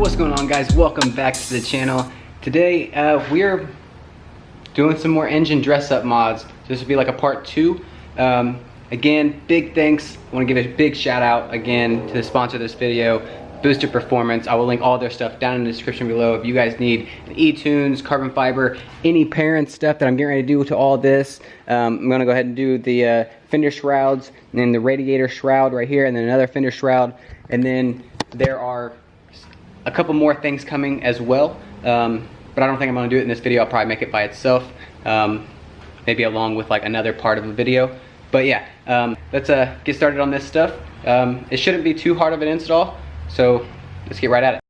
What's going on, guys? Welcome back to the channel. Today we're doing some more engine dress up mods. This will be like a part 2. Again, big thanks. I want to give a big shout out again to the sponsor of this video, Booster Performance. I will link all their stuff down in the description below. If you guys need an e-tunes, carbon fiber, any Perrin stuff that I'm getting ready to do to all this, I'm gonna go ahead and do the fender shrouds, and then the radiator shroud right here, and then another fender shroud, and then there are a couple more things coming as well, but I don't think I'm gonna do it in this video. I'll probably make it by itself, maybe along with like another part of the video. But yeah, let's get started on this stuff. It shouldn't be too hard of an install, so let's get right at it.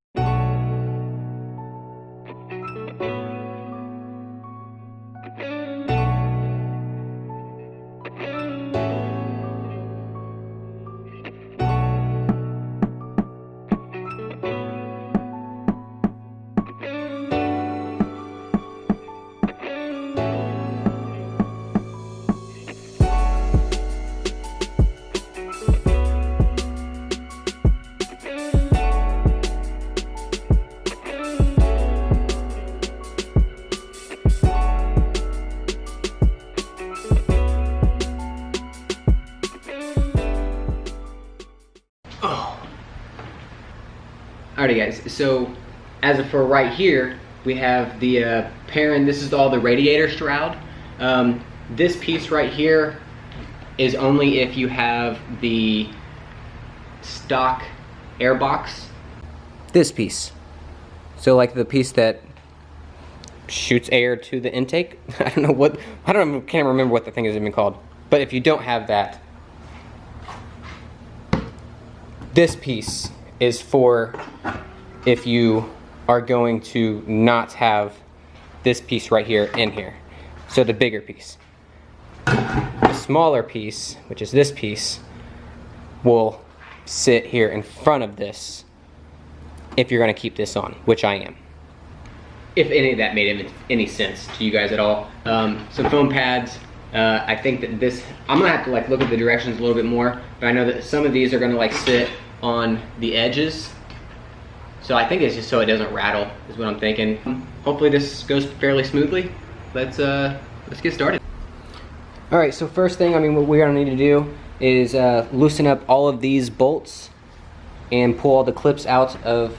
Alrighty guys, so as of for right here, we have the Perrin, this is all the radiator shroud. This piece right here is only if you have the stock airbox. This piece, so like the piece that shoots air to the intake. I can't remember what the thing is even called. But if you don't have that, this piece is for if you are going to not have this piece right here in here. So the bigger piece. The smaller piece, which is this piece, will sit here in front of this if you're gonna keep this on, which I am. If any of that made any sense to you guys at all. Some foam pads. I think that this, I'm gonna have to like look at the directions a little bit more, but I know that some of these are gonna like sit on the edges. So I think it's just so it doesn't rattle, is what I'm thinking. Hopefully this goes fairly smoothly. Let's get started. All right, so first thing, what we're gonna need to do is loosen up all of these bolts and pull all the clips out of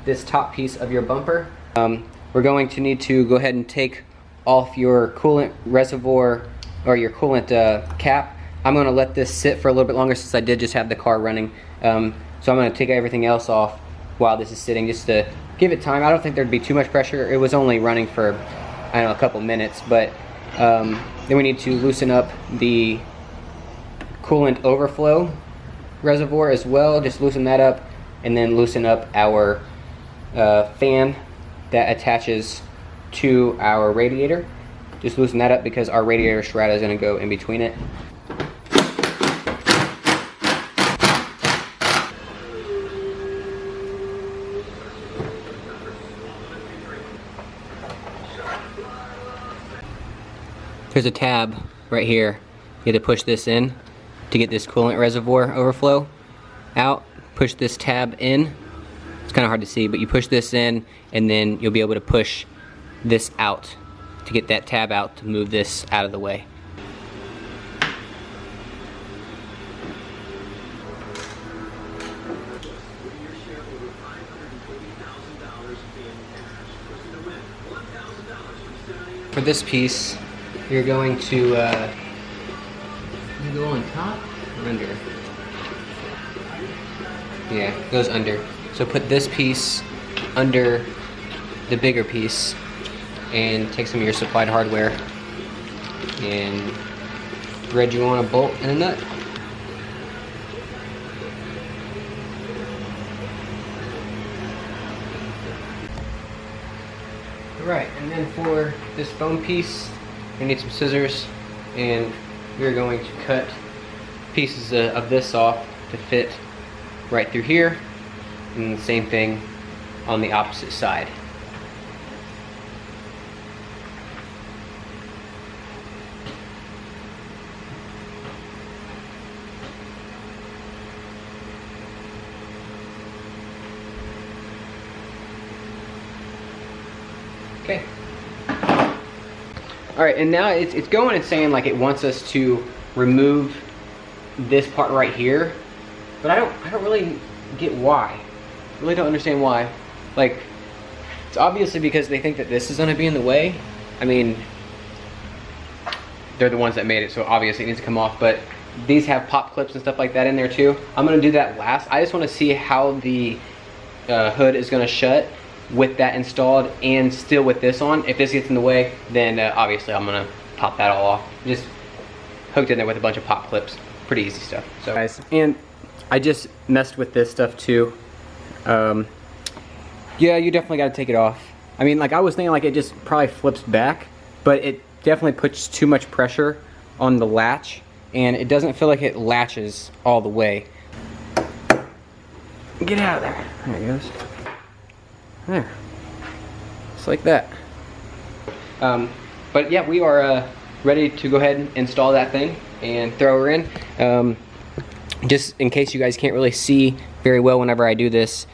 this top piece of your bumper. We're going to need to go ahead and take off your coolant reservoir or your coolant cap. I'm gonna let this sit for a little bit longer since I did just have the car running. So I'm gonna take everything else off while this is sitting, just to give it time. I don't think there'd be too much pressure. It was only running for, I don't know, a couple minutes, but then we need to loosen up the coolant overflow reservoir as well. Just loosen that up, and then loosen up our fan that attaches to our radiator. Just loosen that up because our radiator shroud is gonna go in between it. There's a tab right here. You have to push this in to get this coolant reservoir overflow out. Push this tab in. It's kind of hard to see, but you push this in, and then you'll be able to push this out to get that tab out to move this out of the way. For this piece, you're going to go on top or under? Yeah, it goes under. So put this piece under the bigger piece and take some of your supplied hardware and thread you on a bolt and a nut. Alright, and then for this foam piece, we need some scissors, and we're going to cut pieces of this off to fit right through here, and the same thing on the opposite side. All right, and now it's going and saying like it wants us to remove this part right here, but I don't really get why. I really don't understand why. Like, it's obviously because they think that this is gonna be in the way. I mean, they're the ones that made it, so obviously it needs to come off, but these have pop clips and stuff like that in there too. I'm gonna do that last. I just wanna see how the hood is gonna shut with that installed and still with this on. If this gets in the way, then obviously I'm gonna pop that all off. Just hooked in there with a bunch of pop clips. Pretty easy stuff. So guys, and I just messed with this stuff too. Yeah, you definitely gotta take it off. I mean, like I was thinking like it just probably flips back, but it definitely puts too much pressure on the latch and it doesn't feel like it latches all the way. Get out of there. There it goes. There. Just like that. But yeah, we are ready to go ahead and install that thing and throw her in. Just in case you guys can't really see very well whenever I do this,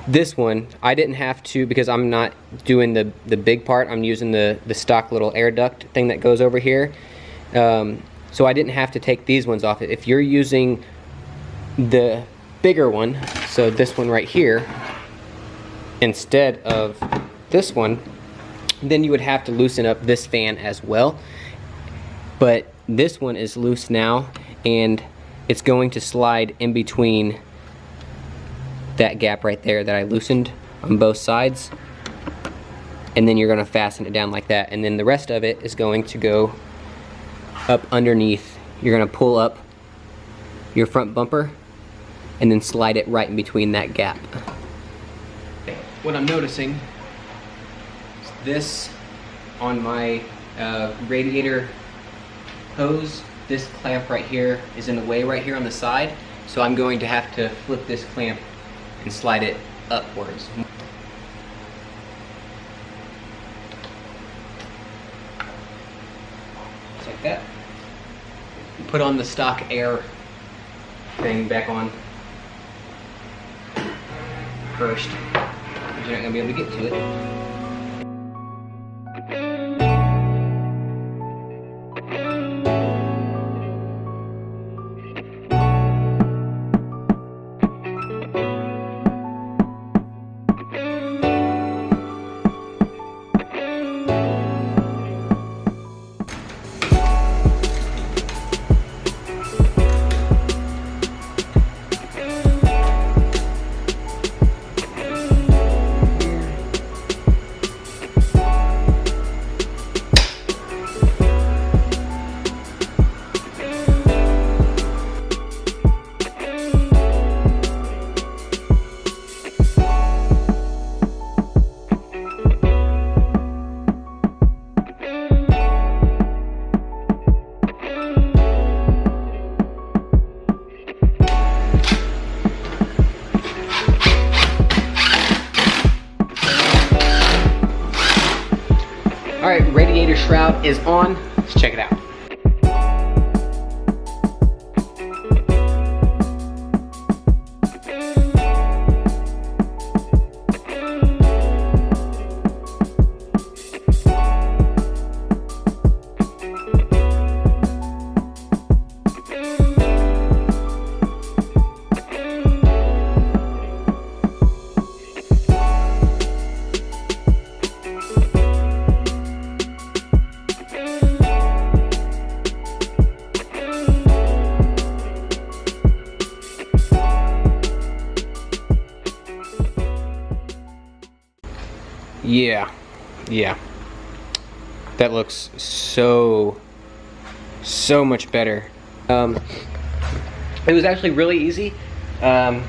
this one I didn't have to, because I'm not doing the big part. I'm using the stock little air duct thing that goes over here. So I didn't have to take these ones off. If you're using the bigger one, so this one right here, instead of this one, then you would have to loosen up this fan as well. But this one is loose now, and it's going to slide in between that gap right there that I loosened on both sides, and then you're going to fasten it down like that, and then the rest of it is going to go up underneath. You're going to pull up your front bumper and then slide it right in between that gap. What I'm noticing is this on my radiator hose, this clamp right here is in the way right here on the side, so I'm going to have to flip this clamp and slide it upwards. Just like that. Put on the stock air thing back on first, because you're not going to be able to get to it. Alright, radiator shroud is on. Let's check it out. Yeah, that looks so much better. It was actually really easy. I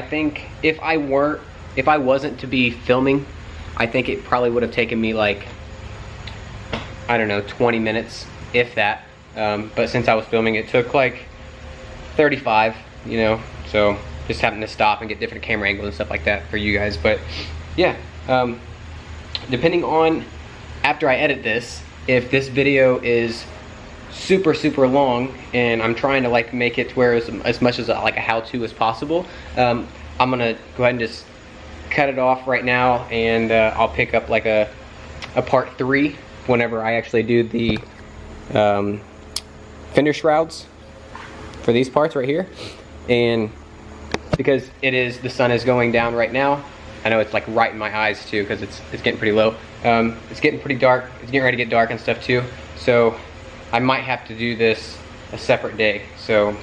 think if I wasn't to be filming, I think it probably would have taken me like, I don't know, 20 minutes, if that. But since I was filming, it took like 35, you know, so just having to stop and get different camera angles and stuff like that for you guys. But yeah, depending on, after I edit this, if this video is super long and I'm trying to like make it to where it's as much as like a how-to as possible, I'm gonna go ahead and just cut it off right now, and I'll pick up like a a part 3 whenever I actually do the fender shrouds for these parts right here. And because the sun is going down right now, I know it's like right in my eyes too, because it's getting pretty low. It's getting pretty dark. It's getting ready to get dark and stuff too. So I might have to do this a separate day. So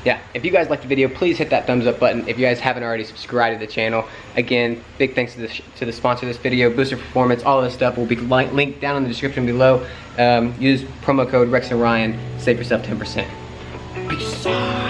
yeah, if you guys liked the video, please hit that thumbs up button. If you guys haven't already subscribed to the channel, again, big thanks to the sponsor of this video, Booster Performance. All of this stuff will be linked down in the description below. Use promo code RexandRyan, save yourself 10%. Peace out.